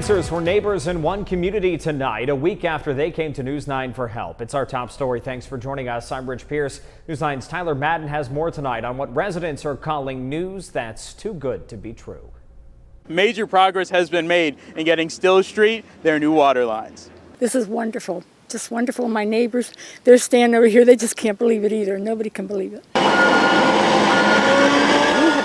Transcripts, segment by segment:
answers for neighbors in one community tonight, a week after they came to News 9 for help. It's our top story. Thanks for joining us. I'm Rich Pierce. News 9's Tyler Madden has more tonight on what residents are calling news that's too good to be true. Major progress has been made in getting Still Street their new water lines. This is wonderful, just wonderful. My neighbors, they're standing over here. They just can't believe it either. Nobody can believe it.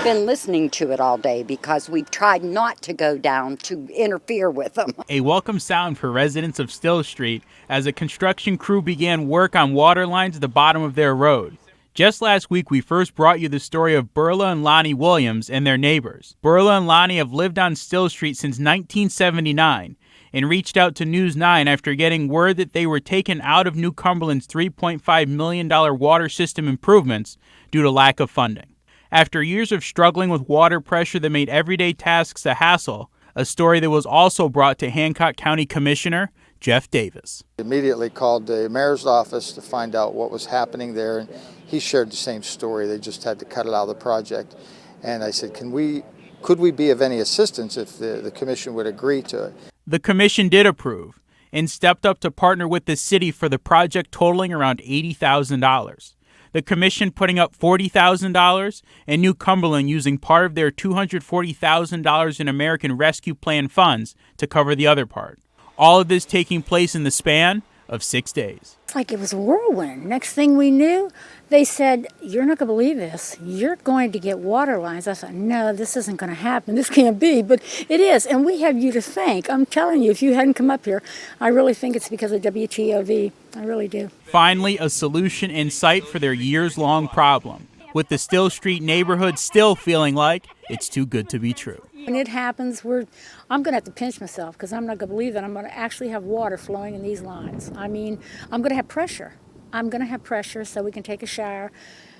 Been listening to it all day because we've tried not to go down to interfere with them. A welcome sound for residents of Still Street as a construction crew began work on water lines at the bottom of their road. Just last week, we first brought you the story of Burla and Lonnie Williams and their neighbors. Burla and Lonnie have lived on Still Street since 1979 and reached out to News 9 after getting word that they were taken out of New Cumberland's $3.5 million water system improvements due to lack of funding. After years of struggling with water pressure that made everyday tasks a hassle, a story that was also brought to Hancock County Commissioner Jeff Davis. Immediately called the mayor's office to find out what was happening there, and he shared the same story. They just had to cut it out of the project. And I said, could we be of any assistance if the commission would agree to it? The commission did approve and stepped up to partner with the city for the project totaling around $80,000. The commission putting up $40,000 and New Cumberland using part of their $240,000 in American Rescue Plan funds to cover the other part. All of this taking place in the span of 6 days. It's like it was a whirlwind. Next thing we knew, they said, "You're not going to believe this. You're going to get water lines." I thought, no, this isn't going to happen. This can't be, but it is. And we have you to thank. I'm telling you, if you hadn't come up here, I really think it's because of WTOV. I really do. Finally, a solution in sight for their years-long problem, with the Still Street neighborhood still feeling like it's too good to be true. When it happens, I'm going to have to pinch myself because I'm not going to believe that I'm going to actually have water flowing in these lines. I mean, I'm going to have pressure. I'm going to have pressure so we can take a shower,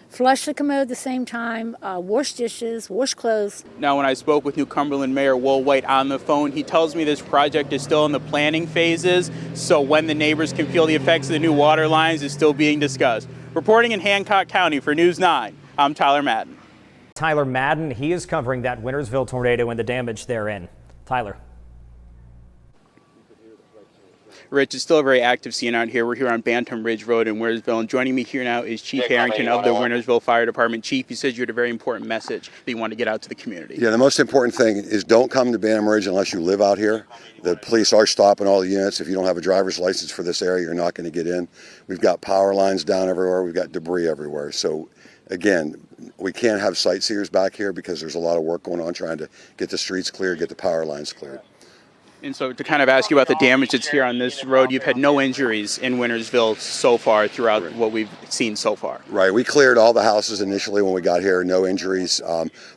flush the commode at the same time, wash dishes, wash clothes. Now, when I spoke with New Cumberland Mayor Will White on the phone, he tells me this project is still in the planning phases, so when the neighbors can feel the effects of the new water lines is still being discussed. Reporting in Hancock County for News 9, I'm Tyler Madden. Tyler Madden, he is covering that Wintersville tornado and the damage therein. Tyler. Rich, it's still a very active scene out here. We're here on Bantam Ridge Road in Wintersville, and joining me here now is Chief Harrington of the Wintersville Fire Department. Chief, you said you had a very important message that you want to get out to the community. Yeah, the most important thing is don't come to Bantam Ridge unless you live out here. The police are stopping all the units. If you don't have a driver's license for this area, you're not going to get in. We've got power lines down everywhere. We've got debris everywhere. So, again, we can't have sightseers back here because there's a lot of work going on trying to get the streets cleared, get the power lines cleared. And so to kind of ask you about the damage that's here on this road, you've had no injuries in Wintersville so far throughout what we've seen so far. Right. We cleared all the houses initially when we got here, no injuries.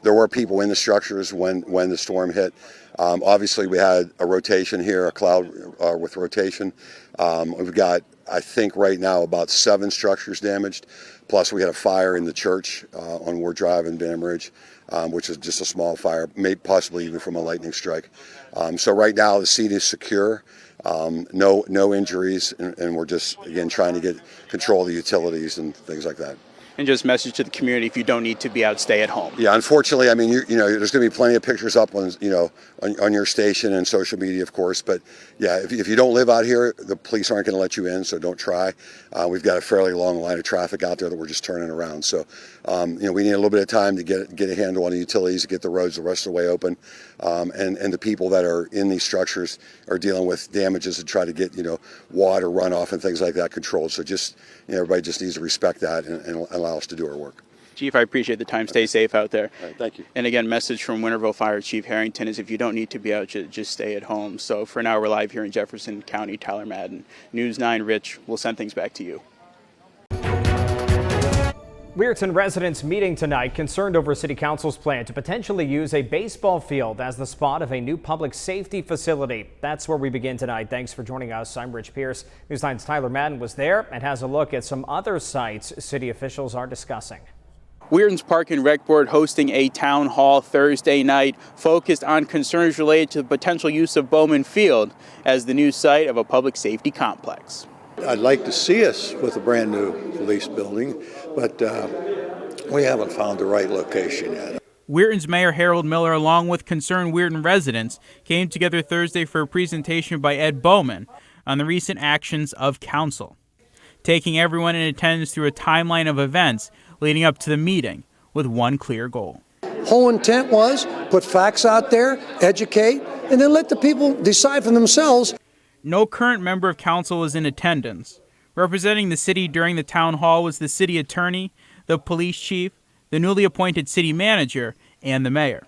There were people in the structures when the storm hit. Obviously, we had a rotation here, a cloud with rotation. We've got, I think right now, about 7 structures damaged. Plus, we had a fire in the church on Ward Drive in Bantam Ridge, which is just a small fire, maybe possibly even from a lightning strike. So right now, the scene is secure, no injuries, and we're just, again, trying to get control of the utilities and things like that. And just message to the community: if you don't need to be out, stay at home. Yeah, unfortunately, I mean, you know, there's going to be plenty of pictures up on, on your station and social media, of course. But yeah, if you don't live out here, the police aren't going to let you in, so don't try. We've got a fairly long line of traffic out there that we're just turning around. So, we need a little bit of time to get a handle on the utilities, to get the roads the rest of the way open, and the people that are in these structures are dealing with damages to try to get water runoff and things like that controlled. So just everybody just needs to respect that and allow us to do our work. Chief, I appreciate the time. Stay safe out there. All right, thank you. And again, message from Wintersville Fire Chief Harrington is if you don't need to be out, just stay at home. So for now, we're live here in Jefferson County. Tyler Madden, News 9. Rich, we'll send things back to you. Weirton residents meeting tonight concerned over City Council's plan to potentially use a baseball field as the spot of a new public safety facility. That's where we begin tonight. Thanks for joining us. I'm Rich Pierce. News 9's Tyler Madden was there and has a look at some other sites city officials are discussing. Weirton's Park and Rec Board hosting a town hall Thursday night focused on concerns related to the potential use of Bowman Field as the new site of a public safety complex. I'd like to see us with a brand new police building, but we haven't found the right location yet. Weirton's Mayor Harold Miller, along with concerned Weirton residents, came together Thursday for a presentation by Ed Bowman on the recent actions of council, taking everyone in attendance through a timeline of events leading up to the meeting with one clear goal. Whole intent was put facts out there, educate, and then let the people decide for themselves. No current member of council was in attendance. Representing the city during the town hall was the city attorney, the police chief, the newly appointed city manager, and the mayor.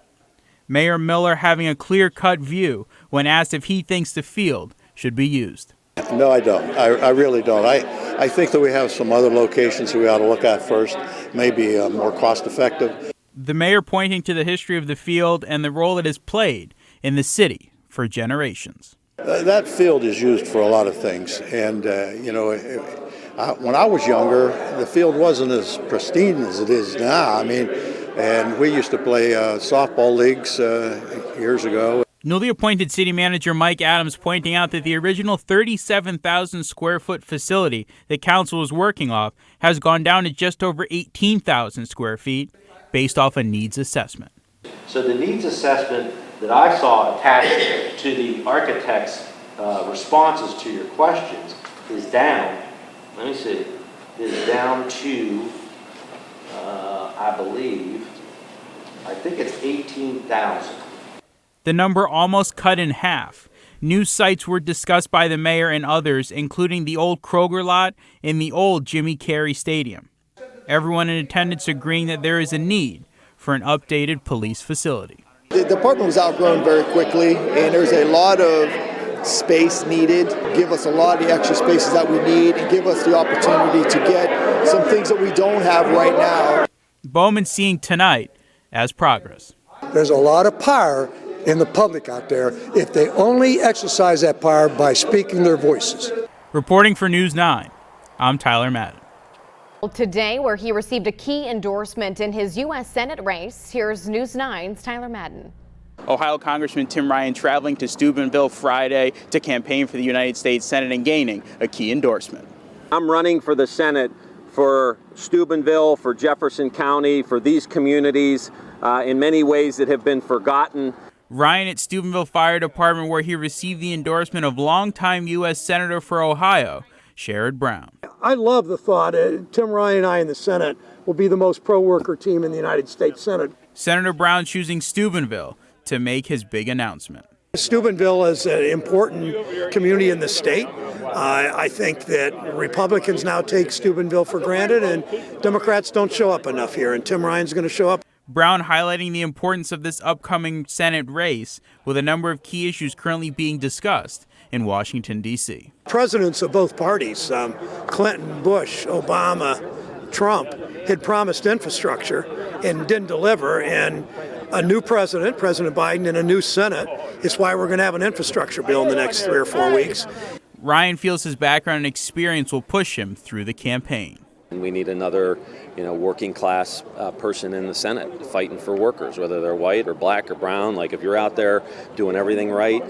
Mayor Miller having a clear-cut view when asked if he thinks the field should be used. No, I don't. I really don't. I think that we have some other locations we ought to look at first, maybe more cost-effective. The mayor pointing to the history of the field and the role it has played in the city for generations. That field is used for a lot of things, and when I was younger, the field wasn't as pristine as it is now. And we used to play softball leagues years ago. Newly appointed city manager Mike Adams pointing out that the original 37,000 square foot facility that council was working off has gone down to just over 18,000 square feet based off a needs assessment. So the needs assessment that I saw attached to the architect's responses to your questions is down, let me see, is down to, I think it's 18,000. The number almost cut in half. New sites were discussed by the mayor and others, including the old Kroger lot and the old Jimmy Carey Stadium. Everyone in attendance agreeing that there is a need for an updated police facility. The department was outgrown very quickly, and there's a lot of space needed. Give us a lot of the extra spaces that we need and give us the opportunity to get some things that we don't have right now. Bowman seeing tonight as progress. There's a lot of power in the public out there if they only exercise that power by speaking their voices. Reporting for News 9, I'm Tyler Madden. Today, where he received a key endorsement in his U.S. Senate race, here's News 9's Tyler Madden. Ohio Congressman Tim Ryan traveling to Steubenville Friday to campaign for the United States Senate and gaining a key endorsement. I'm running for the Senate for Steubenville, for Jefferson County, for these communities in many ways that have been forgotten. Ryan at Steubenville Fire Department, where he received the endorsement of longtime U.S. Senator for Ohio, Sherrod Brown. I love the thought Tim Ryan and I in the Senate will be the most pro-worker team in the United States Senate. Senator Brown choosing Steubenville to make his big announcement. Steubenville is an important community in the state. I think that Republicans now take Steubenville for granted, and Democrats don't show up enough here, and Tim Ryan's going to show up. Brown highlighting the importance of this upcoming Senate race with a number of key issues currently being discussed in Washington, D.C. Presidents of both parties, Clinton, Bush, Obama, Trump, had promised infrastructure and didn't deliver, and a new president, President Biden, and a new Senate is why we're going to have an infrastructure bill in the next 3 or 4 weeks. Ryan feels his background and experience will push him through the campaign. And we need another, working class person in the Senate fighting for workers, whether they're white or black or brown. Like, if you're out there doing everything right,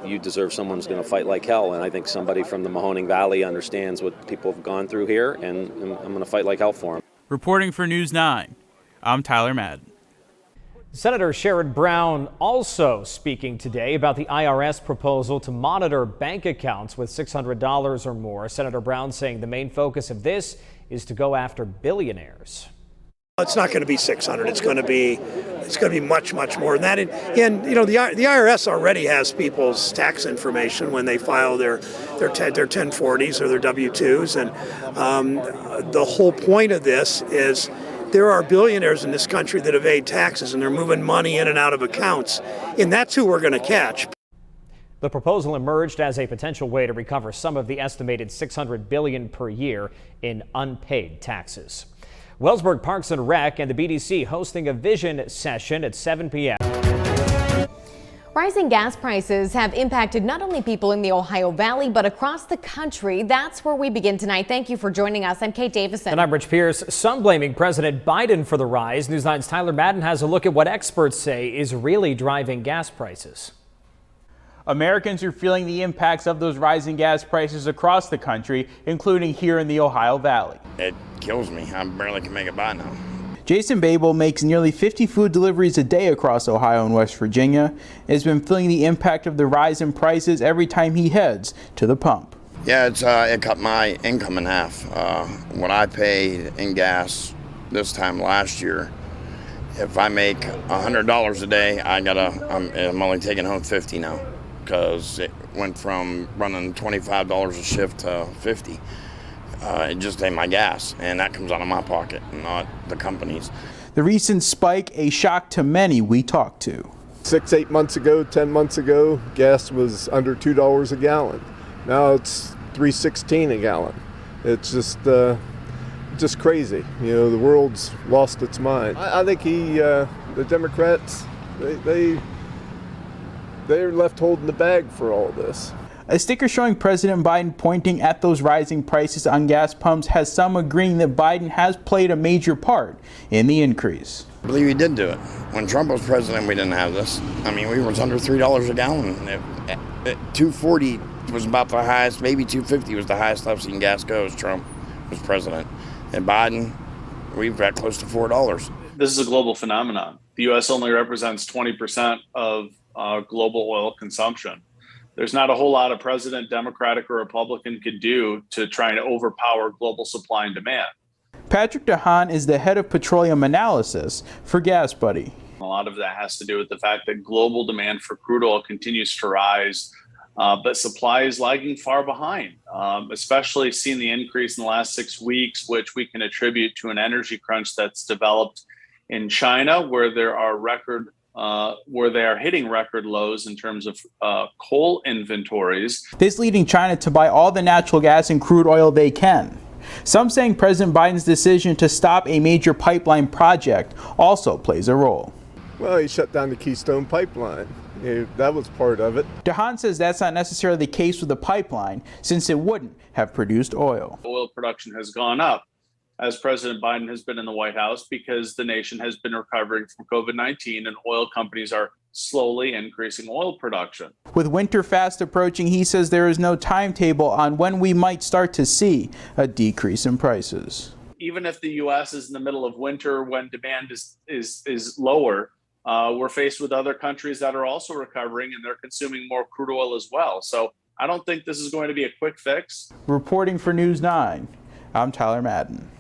you deserve someone who's going to fight like hell. And I think somebody from the Mahoning Valley understands what people have gone through here, and I'm going to fight like hell for them. Reporting for News 9, I'm Tyler Madden. Senator Sherrod Brown also speaking today about the IRS proposal to monitor bank accounts with $600 or more. Senator Brown saying the main focus of this is to go after billionaires. It's not going to be 600. It's going to be much, much more than that. And the IRS already has people's tax information when they file their 1040s or their W-2s. And the whole point of this is there are billionaires in this country that evade taxes, and they're moving money in and out of accounts. And that's who we're going to catch. The proposal emerged as a potential way to recover some of the estimated $600 billion per year in unpaid taxes. Wellsburg Parks and Rec and the BDC hosting a vision session at 7 p.m. Rising gas prices have impacted not only people in the Ohio Valley, but across the country. That's where we begin tonight. Thank you for joining us. I'm Kate Davison. And I'm Rich Pierce. Some blaming President Biden for the rise. News 9's Tyler Madden has a look at what experts say is really driving gas prices. Americans are feeling the impacts of those rising gas prices across the country, including here in the Ohio Valley. It kills me. I barely can make it by now. Jason Babel makes nearly 50 food deliveries a day across Ohio and West Virginia and has been feeling the impact of the rise in prices every time he heads to the pump. Yeah, it cut my income in half. What I paid in gas this time last year, if I make $100 a day, I'm only taking home $50 now, because it went from running $25 a shift to $50. It just ain't my gas, and that comes out of my pocket, not the company's. The recent spike, a shock to many we talked to. 6-8 months ago, 10 months ago, gas was under $2 a gallon. Now it's $3.16 a gallon. It's just crazy. You know, the world's lost its mind. I think the Democrats, they're left holding the bag for all this. A sticker showing President Biden pointing at those rising prices on gas pumps has some agreeing that Biden has played a major part in the increase. I believe he did do it. When Trump was president, we didn't have this. I mean, we were under $3 a gallon. $2.40 was about the highest, maybe $2.50 was the highest I've seen gas go as Trump was president. And Biden, we've got close to $4. This is a global phenomenon. The U.S. only represents 20% of global oil consumption. There's not a whole lot a president, Democratic or Republican, could do to try and overpower global supply and demand. Patrick DeHaan is the head of petroleum analysis for GasBuddy. A lot of that has to do with the fact that global demand for crude oil continues to rise, but supply is lagging far behind, especially seeing the increase in the last 6 weeks, which we can attribute to an energy crunch that's developed in China, where they are hitting record lows in terms of coal inventories. This leading China to buy all the natural gas and crude oil they can. Some saying President Biden's decision to stop a major pipeline project also plays a role. Well, he shut down the Keystone Pipeline. That was part of it. DeHaan says that's not necessarily the case with the pipeline, since it wouldn't have produced oil. Oil production has gone up as President Biden has been in the White House because the nation has been recovering from COVID-19 and oil companies are slowly increasing oil production. With winter fast approaching, he says there is no timetable on when we might start to see a decrease in prices. Even if the U.S. is in the middle of winter when demand is lower, we're faced with other countries that are also recovering and they're consuming more crude oil as well. So I don't think this is going to be a quick fix. Reporting for News 9, I'm Tyler Madden.